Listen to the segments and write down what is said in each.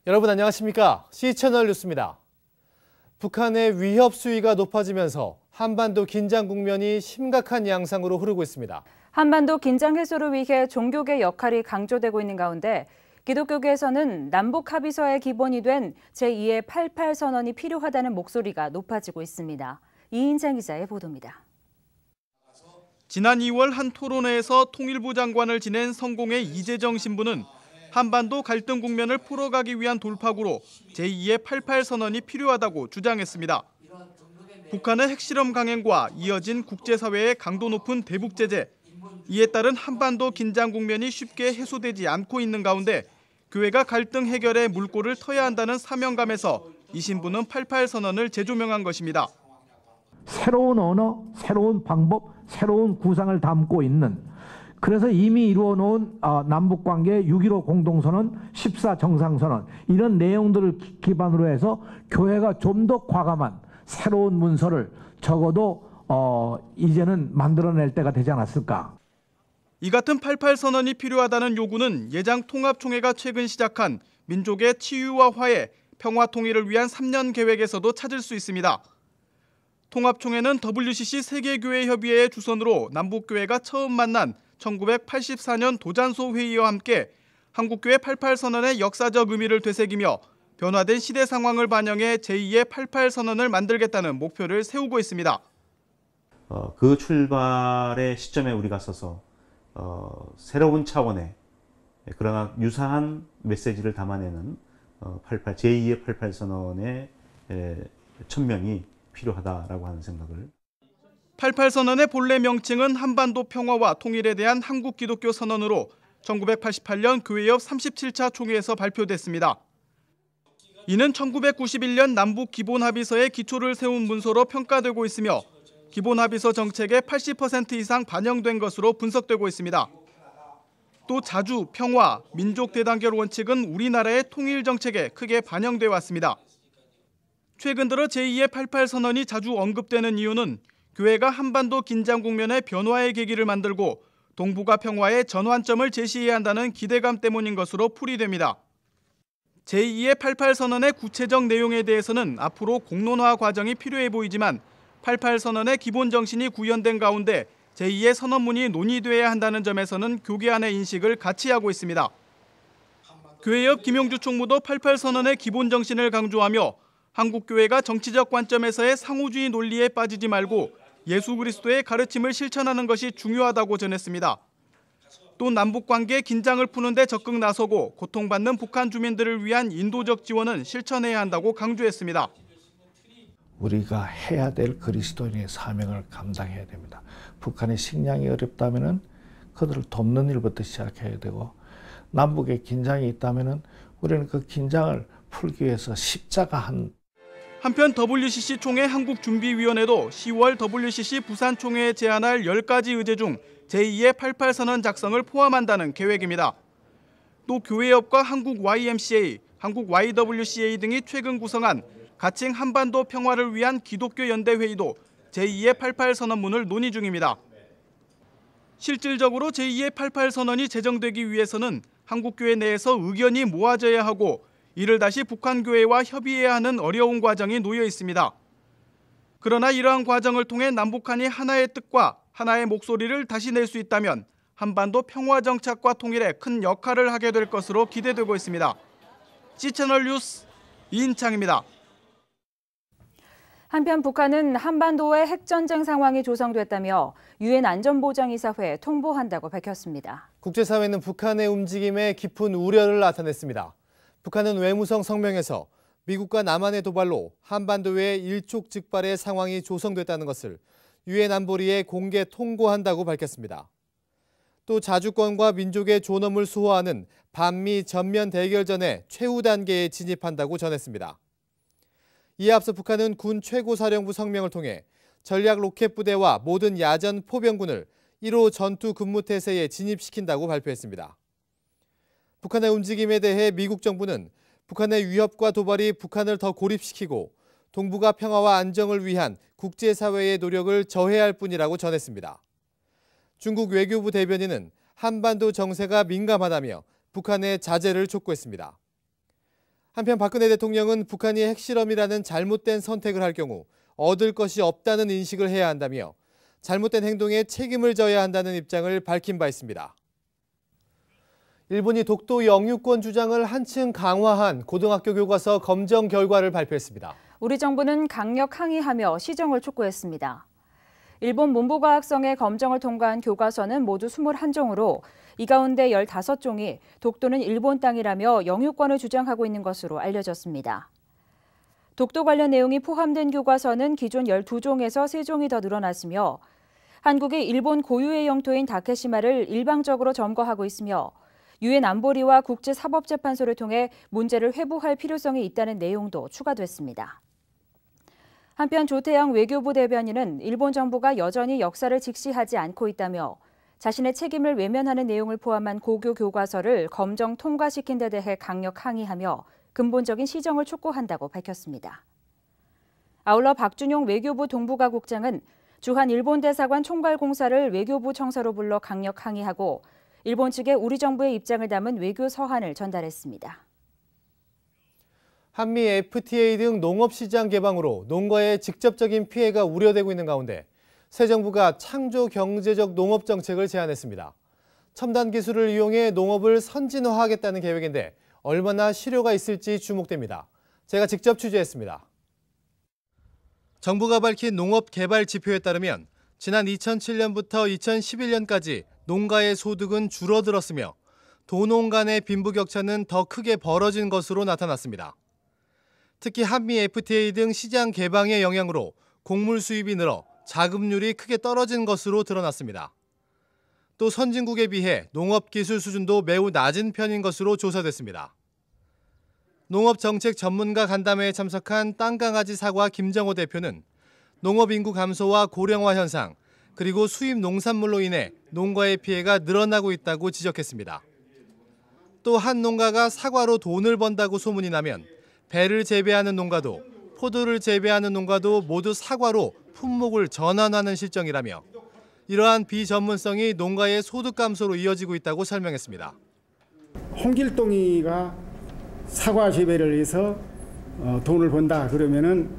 여러분 안녕하십니까? C채널 뉴스입니다. 북한의 위협 수위가 높아지면서 한반도 긴장 국면이 심각한 양상으로 흐르고 있습니다. 한반도 긴장 해소를 위해 종교계 역할이 강조되고 있는 가운데 기독교계에서는 남북 합의서의 기본이 된 제2의 88 선언이 필요하다는 목소리가 높아지고 있습니다. 이인장 기자의 보도입니다. 지난 2월 한 토론회에서 통일부 장관을 지낸 성공의 이재정 신부는 한반도 갈등 국면을 풀어가기 위한 돌파구로 제2의 88 선언이 필요하다고 주장했습니다. 북한의 핵실험 강행과 이어진 국제사회의 강도 높은 대북 제재, 이에 따른 한반도 긴장 국면이 쉽게 해소되지 않고 있는 가운데 교회가 갈등 해결에 물꼬를 터야 한다는 사명감에서 이 신부는 88 선언을 재조명한 것입니다. 새로운 언어, 새로운 방법, 새로운 구상을 담고 있는, 그래서 이미 이루어놓은 남북관계 6.15 공동선언, 14 정상선언 이런 내용들을 기반으로 해서 교회가 좀 더 과감한 새로운 문서를 적어도 이제는 만들어낼 때가 되지 않았을까. 이 같은 88 선언이 필요하다는 요구는 예장 통합총회가 최근 시작한 민족의 치유와 화해, 평화 통일을 위한 3년 계획에서도 찾을 수 있습니다. 통합총회는 WCC 세계교회협의회의 주선으로 남북교회가 처음 만난 1984년 도잔소 회의와 함께 한국교회 88 선언의 역사적 의미를 되새기며 변화된 시대 상황을 반영해 제2의 88 선언을 만들겠다는 목표를 세우고 있습니다. 그 출발의 시점에 우리가 서서 새로운 차원의 그러나 유사한 메시지를 담아내는 제2의 88 선언의 천명이 필요하다라고 하는 생각을. 88 선언의 본래 명칭은 한반도 평화와 통일에 대한 한국 기독교 선언으로 1988년 교회협 37차 총회에서 발표됐습니다. 이는 1991년 남북 기본합의서의 기초를 세운 문서로 평가되고 있으며 기본합의서 정책의 80% 이상 반영된 것으로 분석되고 있습니다. 또 자주, 평화, 민족 대단결 원칙은 우리나라의 통일 정책에 크게 반영돼 왔습니다. 최근 들어 제2의 88 선언이 자주 언급되는 이유는 교회가 한반도 긴장 국면의 변화의 계기를 만들고 동북아 평화의 전환점을 제시해야 한다는 기대감 때문인 것으로 풀이됩니다. 제2의 88 선언의 구체적 내용에 대해서는 앞으로 공론화 과정이 필요해 보이지만 88 선언의 기본 정신이 구현된 가운데 제2의 선언문이 논의돼야 한다는 점에서는 교계 안의 인식을 같이 하고 있습니다. 교회협 김용주 총무도 88 선언의 기본 정신을 강조하며 한국교회가 정치적 관점에서의 상호주의 논리에 빠지지 말고 예수 그리스도의 가르침을 실천하는 것이 중요하다고 전했습니다. 또 남북관계 긴장을 푸는 데 적극 나서고 고통받는 북한 주민들을 위한 인도적 지원은 실천해야 한다고 강조했습니다. 우리가 해야 될 그리스도인의 사명을 감당해야 됩니다. 북한의 식량이 어렵다면 그들을 돕는 일부터 시작해야 되고, 남북의 긴장이 있다면 우리는 그 긴장을 풀기 위해서 십자가한. 한편 WCC 총회 한국준비위원회도 10월 WCC 부산 총회에 제안할 10가지 의제 중 제2의 88 선언 작성을 포함한다는 계획입니다. 또 교회협과 한국 YMCA, 한국 YWCA 등이 최근 구성한 가칭 한반도 평화를 위한 기독교 연대회의도 제2의 88 선언문을 논의 중입니다. 실질적으로 제2의 88 선언이 제정되기 위해서는 한국교회 내에서 의견이 모아져야 하고 이를 다시 북한 교회와 협의해야 하는 어려운 과정이 놓여 있습니다. 그러나 이러한 과정을 통해 남북한이 하나의 뜻과 하나의 목소리를 다시 낼 수 있다면 한반도 평화 정착과 통일에 큰 역할을 하게 될 것으로 기대되고 있습니다. C채널 뉴스 이인창입니다. 한편 북한은 한반도에 핵전쟁 상황이 조성됐다며 유엔 안전보장이사회에 통보한다고 밝혔습니다. 국제사회는 북한의 움직임에 깊은 우려를 나타냈습니다. 북한은 외무성 성명에서 미국과 남한의 도발로 한반도에 일촉즉발의 상황이 조성됐다는 것을 유엔 안보리에 공개 통보한다고 밝혔습니다. 또 자주권과 민족의 존엄을 수호하는 반미 전면 대결전의 최후 단계에 진입한다고 전했습니다. 이에 앞서 북한은 군 최고사령부 성명을 통해 전략 로켓 부대와 모든 야전 포병군을 1호 전투 근무태세에 진입시킨다고 발표했습니다. 북한의 움직임에 대해 미국 정부는 북한의 위협과 도발이 북한을 더 고립시키고 동북아 평화와 안정을 위한 국제사회의 노력을 저해할 뿐이라고 전했습니다. 중국 외교부 대변인은 한반도 정세가 민감하다며 북한의 자제를 촉구했습니다. 한편 박근혜 대통령은 북한이 핵실험이라는 잘못된 선택을 할 경우 얻을 것이 없다는 인식을 해야 한다며 잘못된 행동에 책임을 져야 한다는 입장을 밝힌 바 있습니다. 일본이 독도 영유권 주장을 한층 강화한 고등학교 교과서 검정 결과를 발표했습니다. 우리 정부는 강력 항의하며 시정을 촉구했습니다. 일본 문부과학성의 검정을 통과한 교과서는 모두 21종으로 이 가운데 15종이 독도는 일본 땅이라며 영유권을 주장하고 있는 것으로 알려졌습니다. 독도 관련 내용이 포함된 교과서는 기존 12종에서 3종이 더 늘어났으며 한국이 일본 고유의 영토인 다케시마를 일방적으로 점거하고 있으며 유엔 안보리와 국제사법재판소를 통해 문제를 회부할 필요성이 있다는 내용도 추가됐습니다. 한편 조태영 외교부 대변인은 일본 정부가 여전히 역사를 직시하지 않고 있다며 자신의 책임을 외면하는 내용을 포함한 고교 교과서를 검정 통과시킨 데 대해 강력 항의하며 근본적인 시정을 촉구한다고 밝혔습니다. 아울러 박준용 외교부 동북아국장은 주한 일본 대사관 총괄공사를 외교부 청사로 불러 강력 항의하고 일본 측에 우리 정부의 입장을 담은 외교 서한을 전달했습니다. 한미 FTA 등 농업시장 개방으로 농가의 직접적인 피해가 우려되고 있는 가운데 새 정부가 창조 경제적 농업 정책을 제안했습니다. 첨단 기술을 이용해 농업을 선진화하겠다는 계획인데 얼마나 실효가 있을지 주목됩니다. 제가 직접 취재했습니다. 정부가 밝힌 농업 개발 지표에 따르면 지난 2007년부터 2011년까지 농가의 소득은 줄어들었으며 도농 간의 빈부격차는 더 크게 벌어진 것으로 나타났습니다. 특히 한미 FTA 등 시장 개방의 영향으로 곡물 수입이 늘어 자급률이 크게 떨어진 것으로 드러났습니다. 또 선진국에 비해 농업 기술 수준도 매우 낮은 편인 것으로 조사됐습니다. 농업정책 전문가 간담회에 참석한 땅강아지 사과 김정호 대표는 농업 인구 감소와 고령화 현상, 그리고 수입 농산물로 인해 농가의 피해가 늘어나고 있다고 지적했습니다. 또 한 농가가 사과로 돈을 번다고 소문이 나면 배를 재배하는 농가도 포도를 재배하는 농가도 모두 사과로 품목을 전환하는 실정이라며 이러한 비전문성이 농가의 소득 감소로 이어지고 있다고 설명했습니다. 홍길동이가 사과 재배를 해서 돈을 번다 그러면은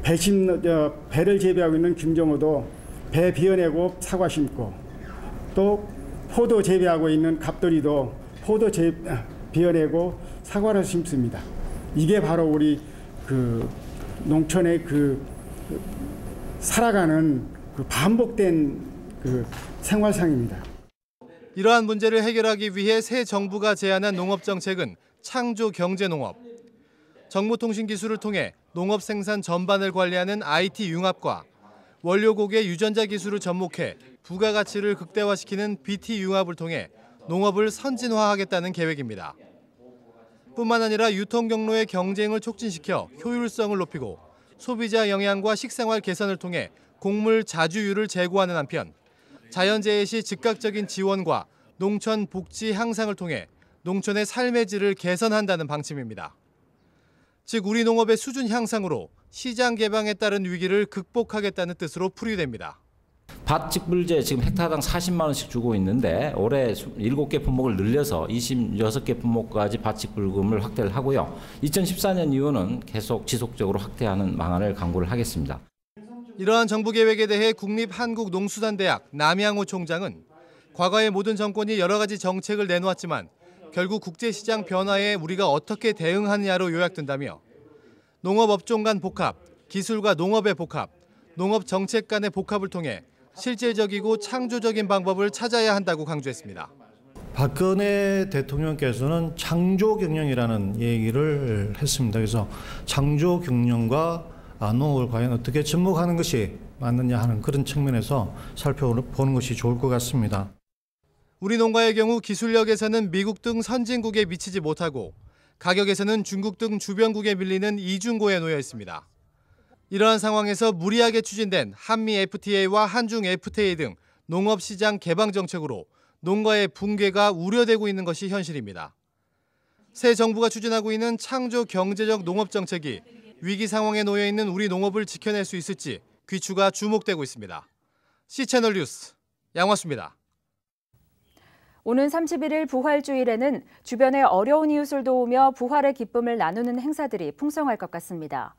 배를 재배하고 있는 김정호도 배 비워내고 사과 심고 또 포도 재배하고 있는 갑돌이도 포도 비워내고 사과를 심습니다. 이게 바로 우리 농촌의 살아가는 반복된 생활상입니다. 이러한 문제를 해결하기 위해 새 정부가 제안한 농업정책은 창조 경제농업. 정보통신기술을 통해 농업 생산 전반을 관리하는 IT 융합과 원료고개 유전자 기술을 접목해 부가가치를 극대화시키는 BT 융합을 통해 농업을 선진화하겠다는 계획입니다. 뿐만 아니라 유통 경로의 경쟁을 촉진시켜 효율성을 높이고 소비자 영양과 식생활 개선을 통해 곡물 자주율을 제고하는 한편 자연재해 시 즉각적인 지원과 농촌 복지 향상을 통해 농촌의 삶의 질을 개선한다는 방침입니다. 즉 우리 농업의 수준 향상으로 시장 개방에 따른 위기를 극복하겠다는 뜻으로 풀이됩니다. 밭직불제 지금 헥타당 40만 원씩 주고 있는데 올해 7개 품목을 늘려서 26개 품목까지 밭직불금을 확대를 하고요. 2014년 이후는 계속 지속적으로 확대하는 방안을 강구를 하겠습니다. 이러한 정부 계획에 대해 국립한국농수산대학 남양호 총장은 과거의 모든 정권이 여러 가지 정책을 내놓았지만 결국 국제시장 변화에 우리가 어떻게 대응하느냐로 요약된다며 농업업종 간 복합, 기술과 농업의 복합, 농업정책 간의 복합을 통해 실질적이고 창조적인 방법을 찾아야 한다고 강조했습니다. 박근혜 대통령께서는 창조경영이라는 얘기를 했습니다. 그래서 창조경영과 농업을 과연 어떻게 접목하는 것이 맞느냐 하는 그런 측면에서 살펴보는 것이 좋을 것 같습니다. 우리 농가의 경우 기술력에서는 미국 등 선진국에 미치지 못하고 가격에서는 중국 등 주변국에 밀리는 이중고에 놓여 있습니다. 이러한 상황에서 무리하게 추진된 한미 FTA와 한중 FTA 등 농업시장 개방 정책으로 농가의 붕괴가 우려되고 있는 것이 현실입니다. 새 정부가 추진하고 있는 창조 경제적 농업 정책이 위기 상황에 놓여 있는 우리 농업을 지켜낼 수 있을지 귀추가 주목되고 있습니다. C채널 뉴스 양화수입니다. 오는 31일 부활주일에는 주변의 어려운 이웃을 도우며 부활의 기쁨을 나누는 행사들이 풍성할 것 같습니다.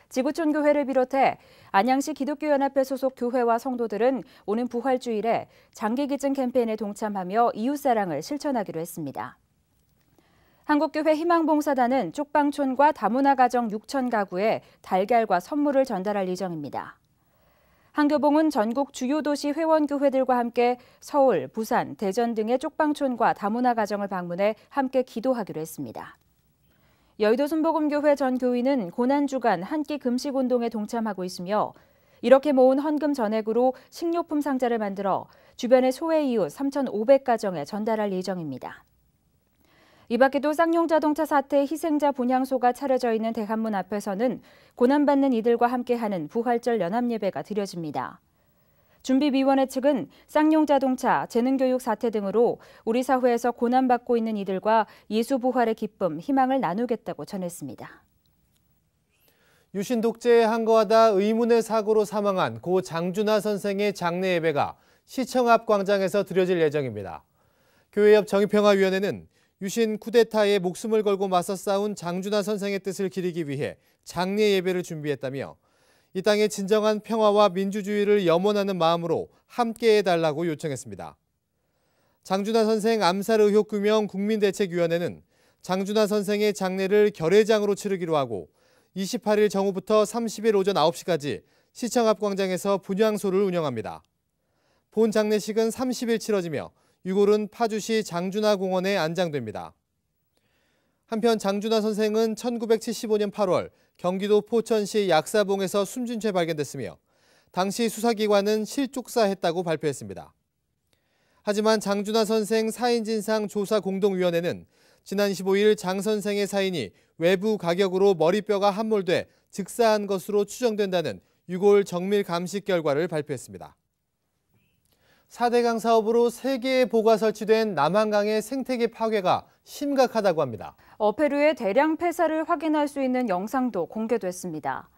지구촌교회를 비롯해 안양시 기독교연합회 소속 교회와 성도들은 오는 부활주일에 장기기증 캠페인에 동참하며 이웃사랑을 실천하기로 했습니다. 한국교회 희망봉사단은 쪽방촌과 다문화 가정 6천 가구에 달걀과 선물을 전달할 예정입니다. 한교봉은 전국 주요 도시 회원교회들과 함께 서울, 부산, 대전 등의 쪽방촌과 다문화 가정을 방문해 함께 기도하기로 했습니다. 여의도 순복음교회 전 교인은 고난주간 한 끼 금식운동에 동참하고 있으며 이렇게 모은 헌금 전액으로 식료품 상자를 만들어 주변의 소외 이웃 3,500가정에 전달할 예정입니다. 이 밖에도 쌍용자동차 사태 희생자 분향소가 차려져 있는 대한문 앞에서는 고난받는 이들과 함께하는 부활절 연합예배가 드려집니다. 준비위원회 측은 쌍용자동차, 재능교육 사태 등으로 우리 사회에서 고난받고 있는 이들과 예수 부활의 기쁨, 희망을 나누겠다고 전했습니다. 유신 독재에 항거하다 의문의 사고로 사망한 고 장준하 선생의 장례 예배가 시청 앞 광장에서 드려질 예정입니다. 교회 옆 정의평화위원회는 유신 쿠데타에 목숨을 걸고 맞서 싸운 장준하 선생의 뜻을 기리기 위해 장례 예배를 준비했다며 이 땅의 진정한 평화와 민주주의를 염원하는 마음으로 함께해달라고 요청했습니다. 장준하 선생 암살 의혹 규명 국민대책위원회는 장준하 선생의 장례를 결례장으로 치르기로 하고 28일 정오부터 30일 오전 9시까지 시청 앞 광장에서 분향소를 운영합니다. 본 장례식은 30일 치러지며 유골은 파주시 장준하 공원에 안장됩니다. 한편 장준하 선생은 1975년 8월 경기도 포천시 약사봉에서 숨진 채 발견됐으며 당시 수사기관은 실족사했다고 발표했습니다. 하지만 장준하 선생 사인진상 조사공동위원회는 지난 25일 장 선생의 사인이 외부 가격으로 머리뼈가 함몰돼 즉사한 것으로 추정된다는 유골 정밀 감식 결과를 발표했습니다. 4대강 사업으로 3개의 보가 설치된 남한강의 생태계 파괴가 심각하다고 합니다. 어패류의 대량 폐사를 확인할 수 있는 영상도 공개됐습니다.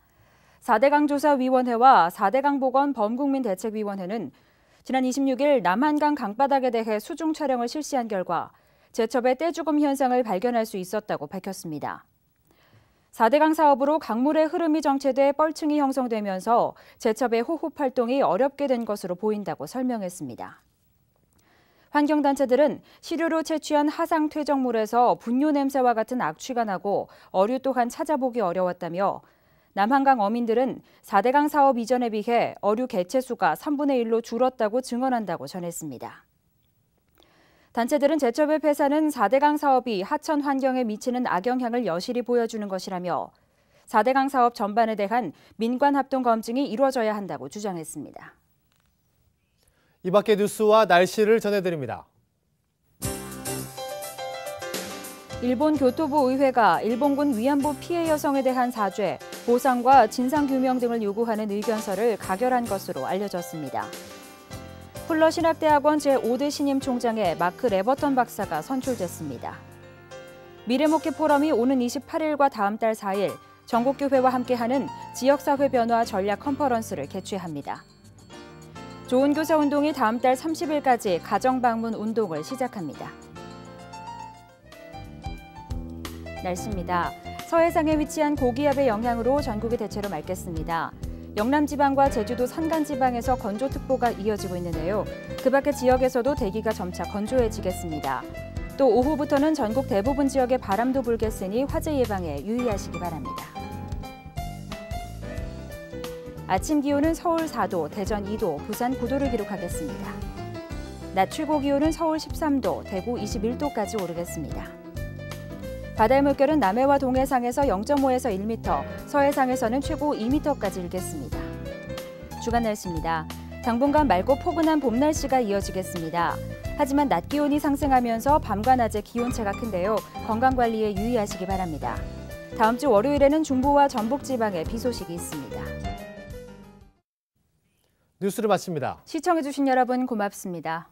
4대강 조사위원회와 4대강 보건 범국민대책위원회는 지난 26일 남한강 강바닥에 대해 수중 촬영을 실시한 결과 제첩의 떼죽음 현상을 발견할 수 있었다고 밝혔습니다. 4대강 사업으로 강물의 흐름이 정체돼 뻘층이 형성되면서 제첩의 호흡 활동이 어렵게 된 것으로 보인다고 설명했습니다. 환경단체들은 시료로 채취한 하상 퇴적물에서 분뇨 냄새와 같은 악취가 나고 어류 또한 찾아보기 어려웠다며 남한강 어민들은 4대강 사업 이전에 비해 어류 개체수가 3분의 1로 줄었다고 증언한다고 전했습니다. 단체들은 제첩의 폐사는 4대강 사업이 하천 환경에 미치는 악영향을 여실히 보여주는 것이라며 4대강 사업 전반에 대한 민관 합동 검증이 이루어져야 한다고 주장했습니다. 이 밖의 뉴스와 날씨를 전해드립니다. 일본 교토부 의회가 일본군 위안부 피해 여성에 대한 사죄, 보상과 진상규명 등을 요구하는 의견서를 가결한 것으로 알려졌습니다. 풀러 신학대학원 제5대 신임 총장의 마크 레버턴 박사가 선출됐습니다. 미래목회 포럼이 오는 28일과 다음 달 4일 전국교회와 함께하는 지역사회 변화 전략 컨퍼런스를 개최합니다. 좋은 교사 운동이 다음 달 30일까지 가정방문 운동을 시작합니다. 날씨입니다. 서해상에 위치한 고기압의 영향으로 전국이 대체로 맑겠습니다. 영남지방과 제주도 산간지방에서 건조특보가 이어지고 있는데요. 그 밖의 지역에서도 대기가 점차 건조해지겠습니다. 또 오후부터는 전국 대부분 지역에 바람도 불겠으니 화재 예방에 유의하시기 바랍니다. 아침 기온은 서울 4도, 대전 2도, 부산 9도를 기록하겠습니다. 낮 최고 기온은 서울 13도, 대구 21도까지 오르겠습니다. 바다의 물결은 남해와 동해상에서 0.5에서 1m, 서해상에서는 최고 2m까지 일겠습니다. 주간 날씨입니다. 당분간 맑고 포근한 봄 날씨가 이어지겠습니다. 하지만 낮 기온이 상승하면서 밤과 낮의 기온차가 큰데요. 건강관리에 유의하시기 바랍니다. 다음 주 월요일에는 중부와 전북 지방에 비 소식이 있습니다. 뉴스를 마칩니다. 시청해주신 여러분 고맙습니다.